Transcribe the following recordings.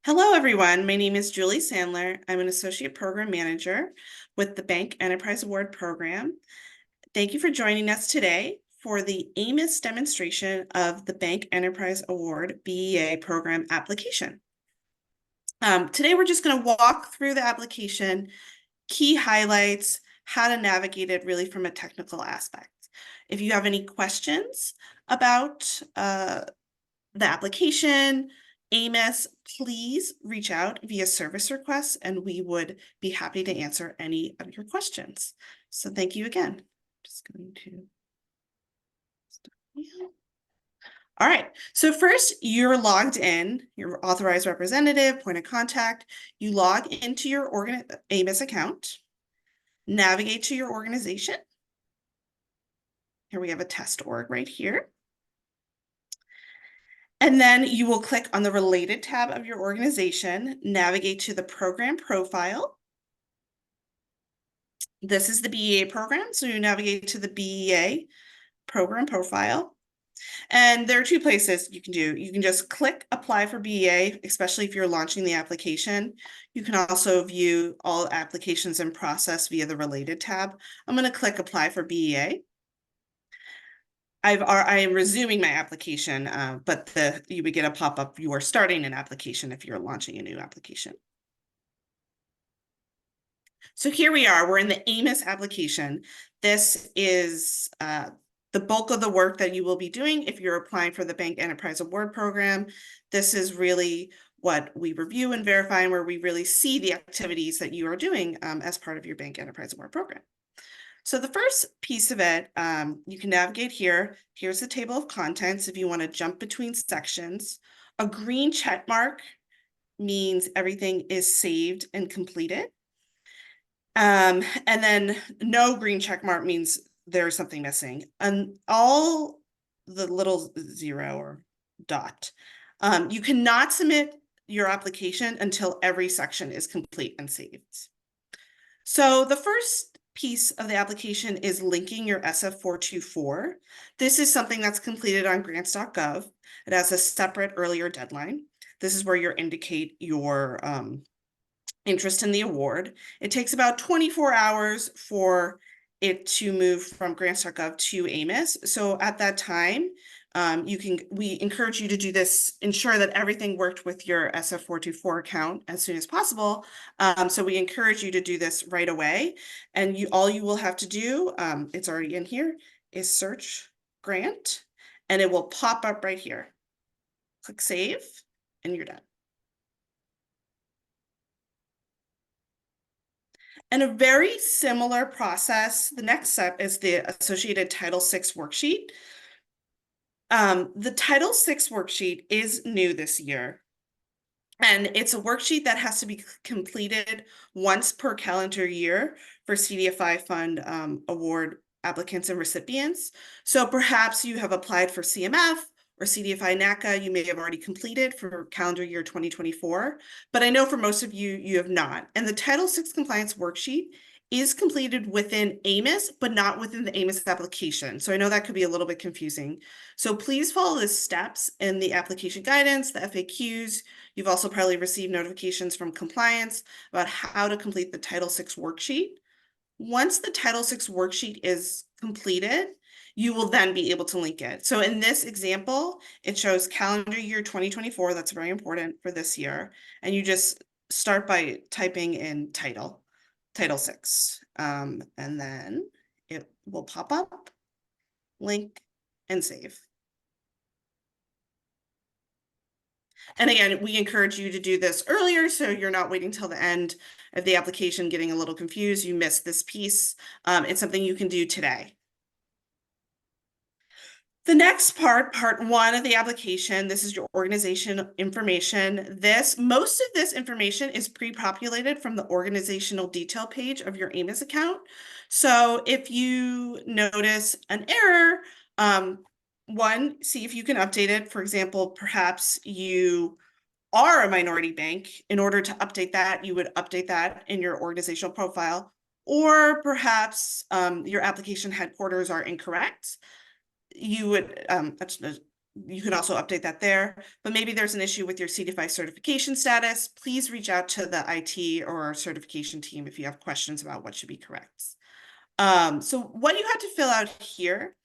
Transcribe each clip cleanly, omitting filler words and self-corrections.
Hello, everyone. My name is Julie Sandler. I'm an Associate Program Manager with the Bank Enterprise Award Program. Thank you for joining us today for the AMIS demonstration of the Bank Enterprise Award BEA program application. Today, we're just going to walk through the application, key highlights, how to navigate it really from a technical aspect. If you have any questions about the application, AMIS, please reach out via service requests and we would be happy to answer any of your questions. So thank you again. Just going to stop here. All right, so first you're logged in, your authorized representative, point of contact. You log into your AMIS account, navigate to your organization. Here we have a test org right here. And then you will click on the related tab of your organization, navigate to the program profile. This is the BEA program, so you navigate to the BEA program profile. And there are two places you can do. You can just click apply for BEA, especially if you're launching the application. You can also view all applications in process via the related tab. I'm going to click apply for BEA. I am resuming my application, but you would get a pop-up, you are starting an application if you're launching a new application. So here we are, we're in the AMIS application. This is the bulk of the work that you will be doing if you're applying for the Bank Enterprise Award Program. This is really what we review and verify and where we really see the activities that you are doing as part of your Bank Enterprise Award Program. So the first piece of it, you can navigate here. Here's the table of contents if you want to jump between sections. A green check mark means everything is saved and completed. And then no green check mark means there's something missing. And all the little zero or dot, you cannot submit your application until every section is complete and saved. So the first piece of the application is linking your SF424. This is something that's completed on grants.gov. It has a separate earlier deadline. This is where you indicate your interest in the award. It takes about 24 hours for it to move from grants.gov to AMIS. So at that time, we encourage you to do this, ensure that everything worked with your SF424 account as soon as possible. So we encourage you to do this right away. And all you will have to do, it's already in here, is search grant, and it will pop up right here. Click save, and you're done. And a very similar process, the next step is the associated Title VI worksheet. The Title VI worksheet is new this year, and it's a worksheet that has to be completed once per calendar year for CDFI Fund award applicants and recipients. So perhaps you have applied for CMF or CDFI NACA, you may have already completed for calendar year 2024, but I know for most of you, you have not. And the Title VI compliance worksheet is completed within AMIS, but not within the AMIS application. So I know that could be a little bit confusing. So please follow the steps in the application guidance, the FAQs. You've also probably received notifications from compliance about how to complete the Title VI worksheet. Once the Title VI worksheet is completed, you will then be able to link it. So in this example, it shows calendar year 2024. That's very important for this year. And you just start by typing in Title VI. And then it will pop up, link, and save. And again, we encourage you to do this earlier so you're not waiting till the end of the application getting a little confused. You missed this piece. It's something you can do today. The next part one of the application, this is your organization information. Most of this information is pre-populated from the organizational detail page of your AMIS account. So if you notice an error, one, see if you can update it. For example, perhaps you are a minority bank. In order to update that, you would update that in your organizational profile, or perhaps your application headquarters are incorrect. You would you can also update that there, but maybe there's an issue with your CDFI certification status. Please reach out to the IT or certification team if you have questions about what should be correct. So what you had to fill out here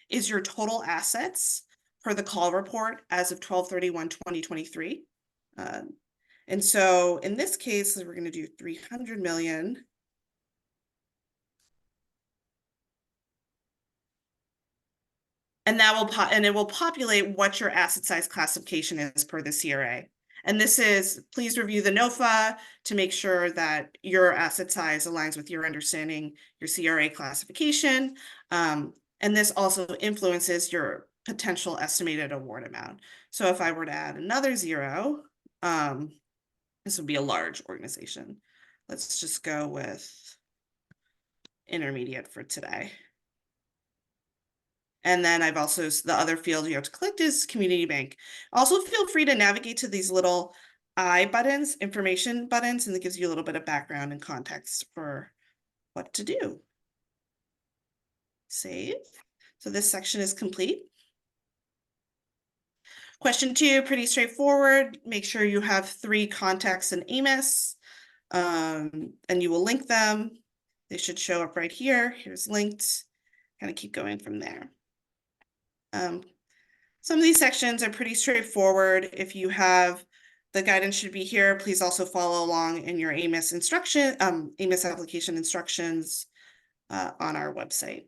is your total assets for the call report as of 12/31/2023. And so in this case, we're going to do 300 million. And that will it will populate what your asset size classification is per the CRA. And this is, please review the NOFA to make sure that your asset size aligns with your understanding, your CRA classification. And this also influences your potential estimated award amount. So if I were to add another 0, this would be a large organization. Let's just go with intermediate for today. And then I've also, the other field you have to click is community bank. Also feel free to navigate to these little I buttons, information buttons, and it gives you a little bit of background and context for what to do. Save. So this section is complete. Question 2, pretty straightforward. Make sure you have 3 contacts in AMIS, and you will link them. They should show up right here. Here's linked. Kind of keep going from there. Some of these sections are pretty straightforward. If you have, the guidance should be here. Please also follow along in your AMIS AMIS application instructions on our website.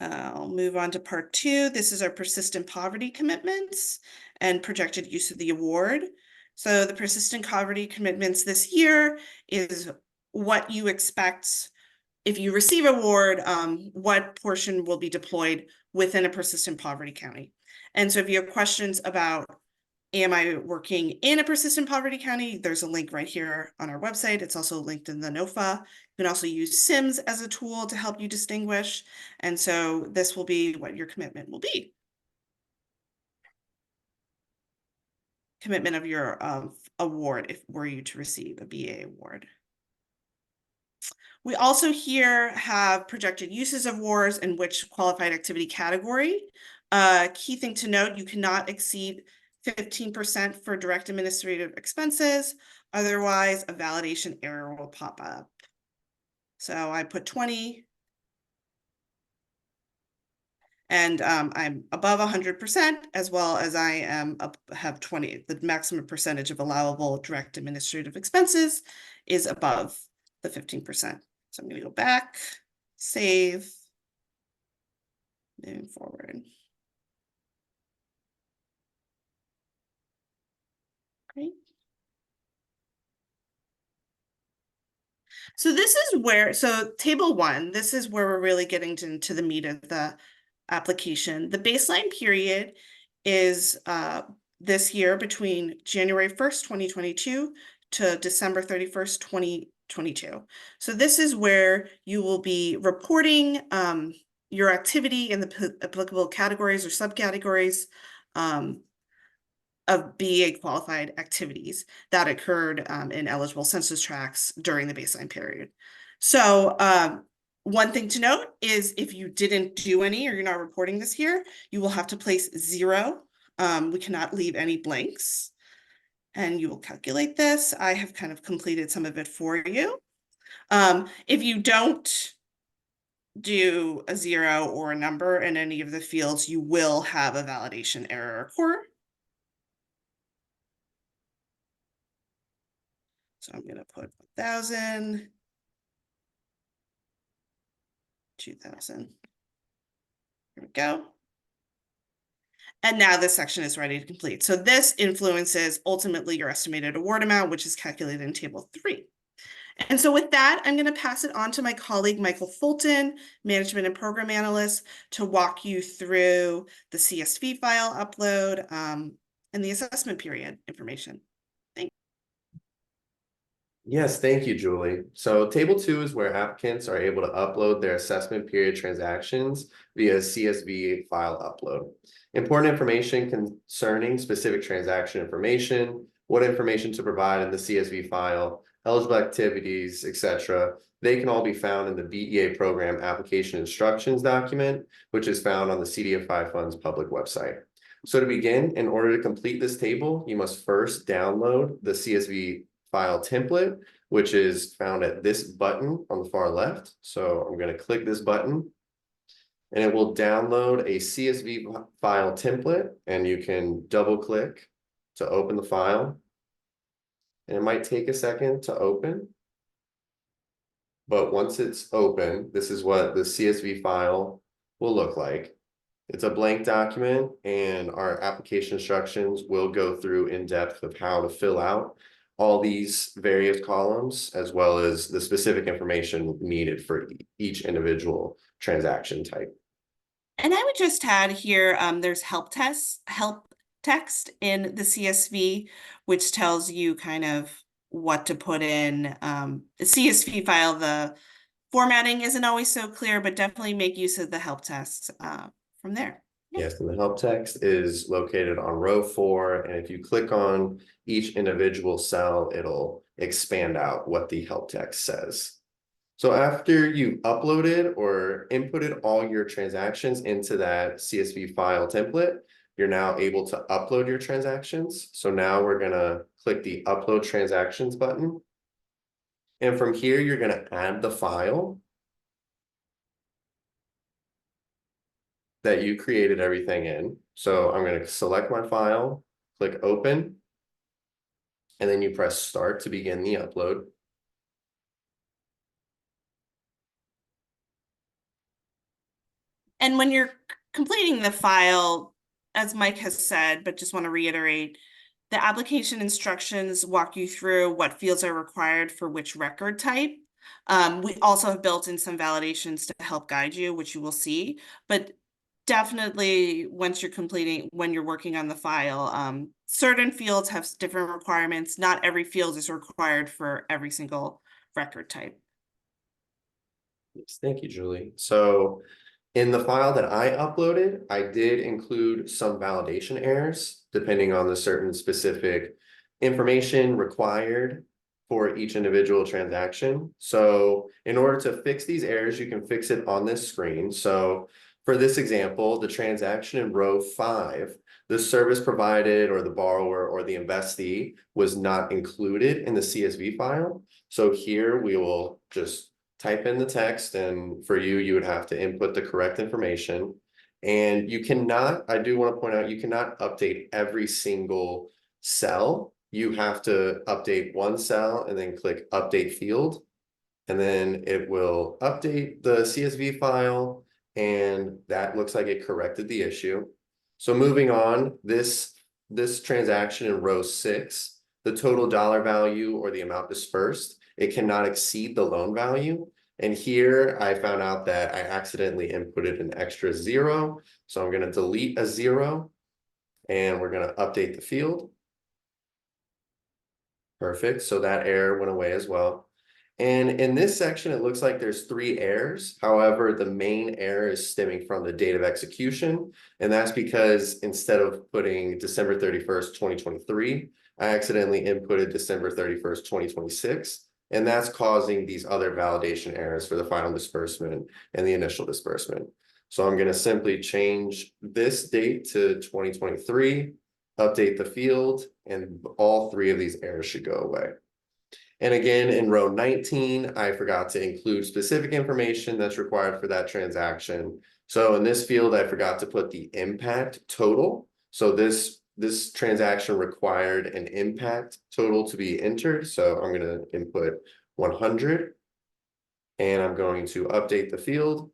I'll move on to part 2. This is our persistent poverty commitments and projected use of the award. So the persistent poverty commitments this year is what you expect if you receive award, what portion will be deployed within a persistent poverty county. And so if you have questions about, am I working in a persistent poverty county? There's a link right here on our website. It's also linked in the NOFA. You can also use SIMS as a tool to help you distinguish. And so this will be what your commitment will be. Commitment of your award if were you to receive a BEA award. We also here have projected uses of awards and which qualified activity category. Key thing to note, you cannot exceed 15% for direct administrative expenses. Otherwise, a validation error will pop up. So I put 20. And I'm above 100%, as well as I am have 20. The maximum percentage of allowable direct administrative expenses is above the 15%. So I'm going to go back, save, moving forward. Great. So this is where, so table 1, this is where we're really getting into the meat of the application. The baseline period is this year between January 1st, 2022 to December 31st, 2022. So this is where you will be reporting your activity in the applicable categories or subcategories of BEA qualified activities that occurred in eligible census tracts during the baseline period. So one thing to note is if you didn't do any or you're not reporting this here, you will have to place 0. We cannot leave any blanks. And you will calculate this. I have kind of completed some of it for you. If you don't do a 0 or a number in any of the fields, you will have a validation error occur. So I'm going to put 1,000, 2,000. Here we go. And now this section is ready to complete. So this influences ultimately your estimated award amount, which is calculated in table 3. And so with that, I'm going to pass it on to my colleague, Michael Fulton, Management and Program Analyst, to walk you through the CSV file upload and the assessment period information. Yes, thank you, Julie. So table 2 is where applicants are able to upload their assessment period transactions via CSV file upload. Important information concerning specific transaction information, what information to provide in the CSV file, eligible activities, etc. They can all be found in the BEA program application instructions document, which is found on the CDFI Fund's public website. So to begin, in order to complete this table, you must first download the CSV file template, which is found at this button on the far left. So I'm going to click this button and it will download a CSV file template, and you can double click to open the file. And it might take a second to open. But once it's open, this is what the CSV file will look like. It's a blank document, and our application instructions will go through in depth of how to fill out all these various columns, as well as the specific information needed for each individual transaction type. And I would just add here, there's help text in the CSV, which tells you kind of what to put in. The CSV file, the formatting isn't always so clear, but definitely make use of the help text from there. Yeah. Yes, and the help text is located on row 4, and if you click on each individual cell, it'll expand out what the help text says. So after you uploaded or inputted all your transactions into that CSV file template, you're now able to upload your transactions. So now we're gonna click the upload transactions button. And from here, you're gonna add the file that you created everything in. So I'm going to select my file, click open, and then you press start to begin the upload. And when you're completing the file, as Mike has said, but just want to reiterate, the application instructions walk you through what fields are required for which record type. We also have built in some validations to help guide you, which you will see, but definitely once you're completing, when you're working on the file, certain fields have different requirements. Not every field is required for every single record type. Yes, thank you, Julie. So in the file that I uploaded, I did include some validation errors depending on the certain specific information required for each individual transaction. So in order to fix these errors, you can fix it on this screen. So for this example, the transaction in row 5, the service provided or the borrower or the investee was not included in the CSV file. So here we will just type in the text, and for you, you would have to input the correct information. And you cannot, I do want to point out, you cannot update every single cell. You have to update one cell and then click update field. And then it will update the CSV file, and that looks like it corrected the issue. So moving on, this transaction in row 6, the total dollar value or the amount dispersed, it cannot exceed the loan value. And here I found out that I accidentally inputted an extra 0. So I'm going to delete a 0, and we're going to update the field. Perfect. So that error went away as well. And in this section, it looks like there's 3 errors. However, the main error is stemming from the date of execution. And that's because instead of putting December 31st, 2023, I accidentally inputted December 31st, 2026. And that's causing these other validation errors for the final disbursement and the initial disbursement. So I'm going to simply change this date to 2023, update the field, and all 3 of these errors should go away. And again, in row 19, I forgot to include specific information that's required for that transaction. So in this field, I forgot to put the impact total. So this transaction required an impact total to be entered. So I'm going to input 100, and I'm going to update the field.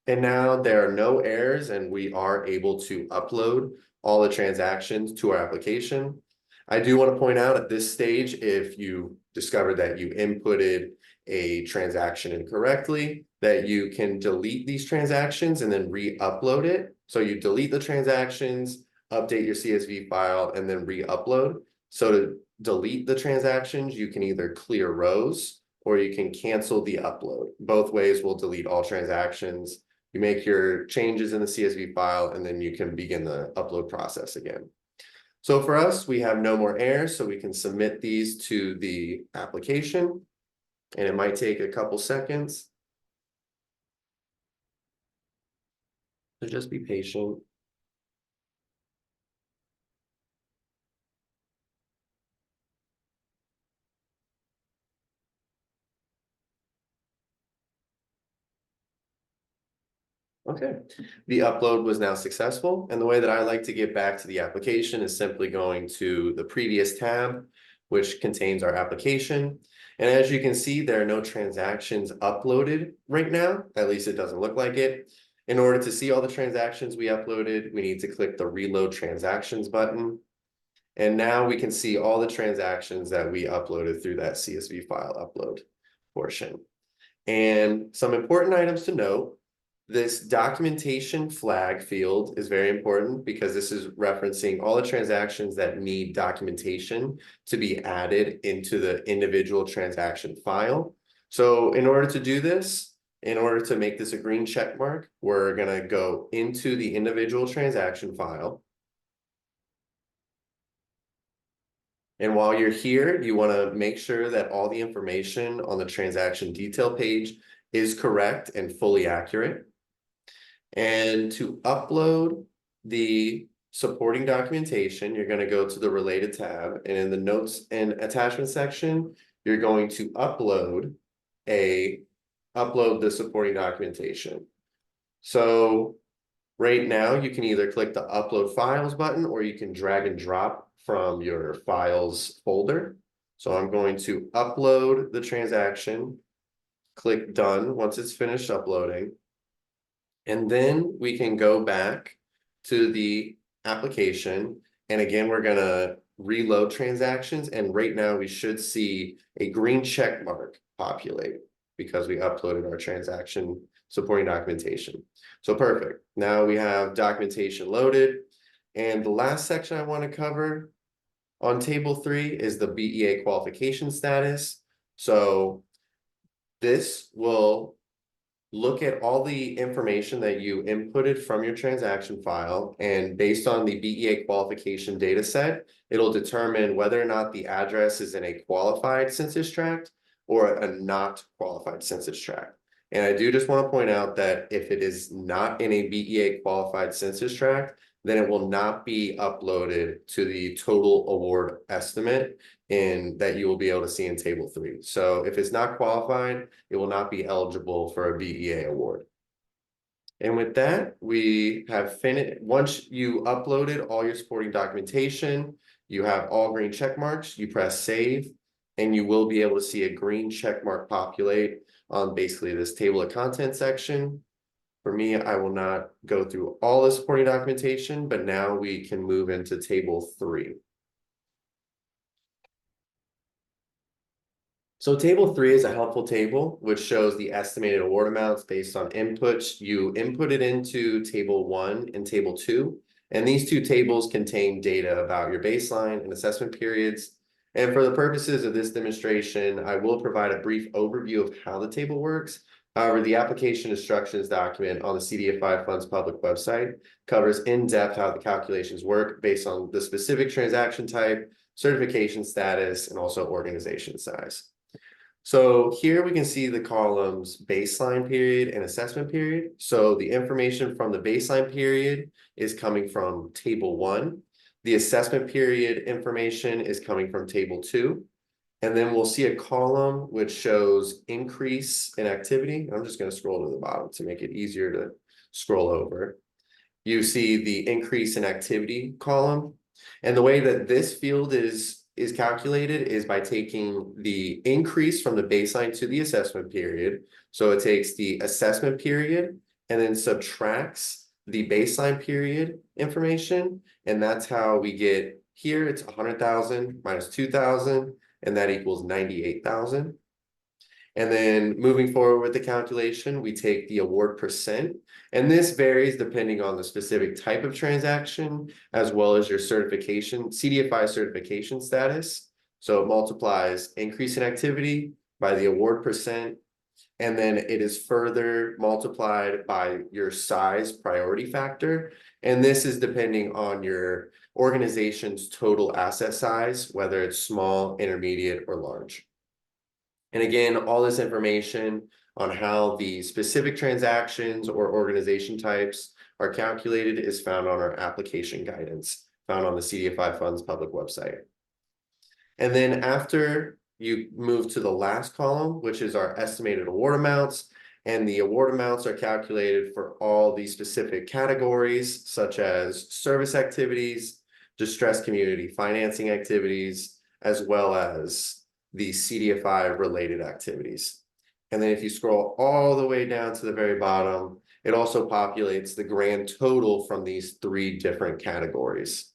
And now there are no errors, and we are able to upload all the transactions to our application. I do want to point out at this stage, if you discover that you inputted a transaction incorrectly, that you can delete these transactions and then re-upload it. So you delete the transactions, update your CSV file, and then re-upload. So to delete the transactions, you can either clear rows or you can cancel the upload. Both ways will delete all transactions. You make your changes in the CSV file, and then you can begin the upload process again. So for us, we have no more errors, so we can submit these to the application, and it might take a couple seconds. So just be patient. Okay, the upload was now successful, and the way that I like to get back to the application is simply going to the previous tab, which contains our application. And as you can see, there are no transactions uploaded right now, at least it doesn't look like it. In order to see all the transactions we uploaded, we need to click the Reload Transactions button. And now we can see all the transactions that we uploaded through that CSV file upload portion. And some important items to note. This documentation flag field is very important because this is referencing all the transactions that need documentation to be added into the individual transaction file. So in order to do this, in order to make this a green check mark, we're gonna go into the individual transaction file. And while you're here, you want to make sure that all the information on the transaction detail page is correct and fully accurate. And to upload the supporting documentation, you're going to go to the related tab, and in the notes and attachment section, you're going to upload the supporting documentation. So right now, you can either click the upload files button or you can drag and drop from your files folder. So I'm going to upload the transaction, click done once it's finished uploading. And then we can go back to the application. And again, we're gonna reload transactions. And right now we should see a green check mark populate because we uploaded our transaction supporting documentation. So perfect. Now we have documentation loaded. And the last section I want to cover on table 3 is the BEA qualification status. So this will look at all the information that you inputted from your transaction file, and based on the BEA qualification data set, it'll determine whether or not the address is in a qualified census tract or a not qualified census tract. And I do just want to point out that if it is not in a BEA qualified census tract, then it will not be uploaded to the total award estimate that you will be able to see in table 3. So if it's not qualified, it will not be eligible for a BEA award. And with that, we have finished. Once you uploaded all your supporting documentation, you have all green check marks, you press save, and you will be able to see a green check mark populate on basically this table of content section. For me, I will not go through all the supporting documentation, but now we can move into table 3. So table 3 is a helpful table, which shows the estimated award amounts based on inputs you inputted into table 1 and table 2. And these two tables contain data about your baseline and assessment periods. And for the purposes of this demonstration, I will provide a brief overview of how the table works. However, the application instructions document on the CDFI Funds public website covers in depth how the calculations work based on the specific transaction type, certification status, and also organization size. So here we can see the columns baseline period and assessment period. So the information from the baseline period is coming from table 1. The assessment period information is coming from table 2. And then we'll see a column which shows increase in activity. I'm just going to scroll to the bottom to make it easier to scroll over. You see the increase in activity column. And the way that this field is calculated is by taking the increase from the baseline to the assessment period. So it takes the assessment period and then subtracts the baseline period information. And that's how we get here. It's 100,000 minus 2,000, and that equals 98,000. And then moving forward with the calculation, we take the award percent, and this varies depending on the specific type of transaction, as well as your certification, CDFI certification status. So it multiplies increase in activity by the award percent, and then it is further multiplied by your size priority factor. And this is depending on your organization's total asset size, whether it's small, intermediate, or large. And again, all this information on how the specific transactions or organization types are calculated is found on our application guidance, found on the CDFI Funds public website. And then after you move to the last column, which is our estimated award amounts, And the award amounts are calculated for all these specific categories, such as service activities, distressed community financing activities, as well as the CDFI related activities. And then if you scroll all the way down to the very bottom, it also populates the grand total from these three different categories.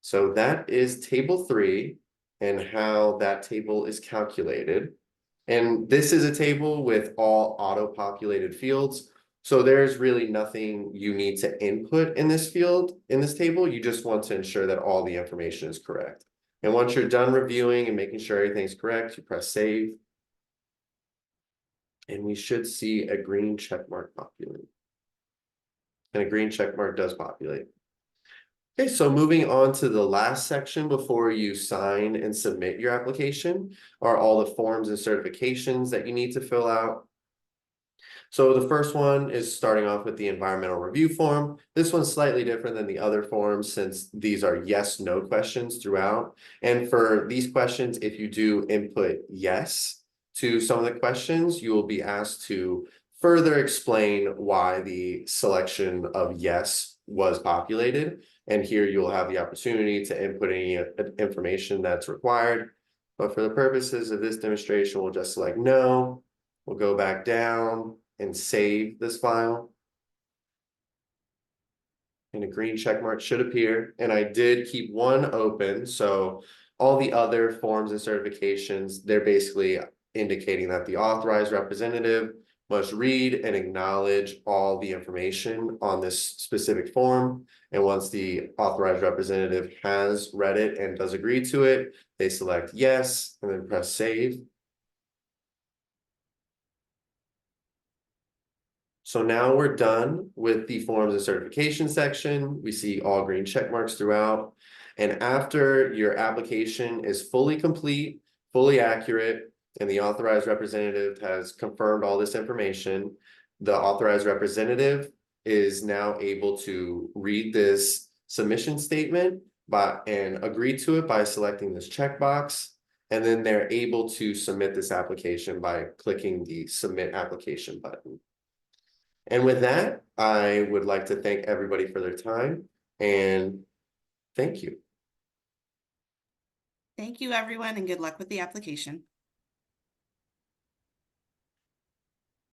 So that is table 3 and how that table is calculated. And this is a table with all auto-populated fields. So there's really nothing you need to input in this field, in this table. You just want to ensure that all the information is correct. And once you're done reviewing and making sure everything's correct, you press save. And we should see a green check mark populate. And a green check mark does populate. Okay, so moving on to the last section before you sign and submit your application are all the forms and certifications that you need to fill out. So the first one is starting off with the environmental review form. This one's slightly different than the other forms since these are yes, no questions throughout. And for these questions, if you do input yes to some of the questions, you will be asked to further explain why the selection of yes was populated. And here you'll have the opportunity to input any information that's required. But for the purposes of this demonstration, we'll just select no. We'll go back down and save this file. And a green check mark should appear. And I did keep one open. So all the other forms and certifications, they're basically indicating that the authorized representative must read and acknowledge all the information on this specific form. And once the authorized representative has read it and does agree to it, they select yes and then press save. So now we're done with the forms and certification section. We see all green check marks throughout. And after your application is fully complete, fully accurate, and the authorized representative has confirmed all this information, the authorized representative is now able to read this submission statement and agree to it by selecting this checkbox. And then they're able to submit this application by clicking the submit application button. And with that, I would like to thank everybody for their time and thank you. Thank you, everyone, and good luck with the application.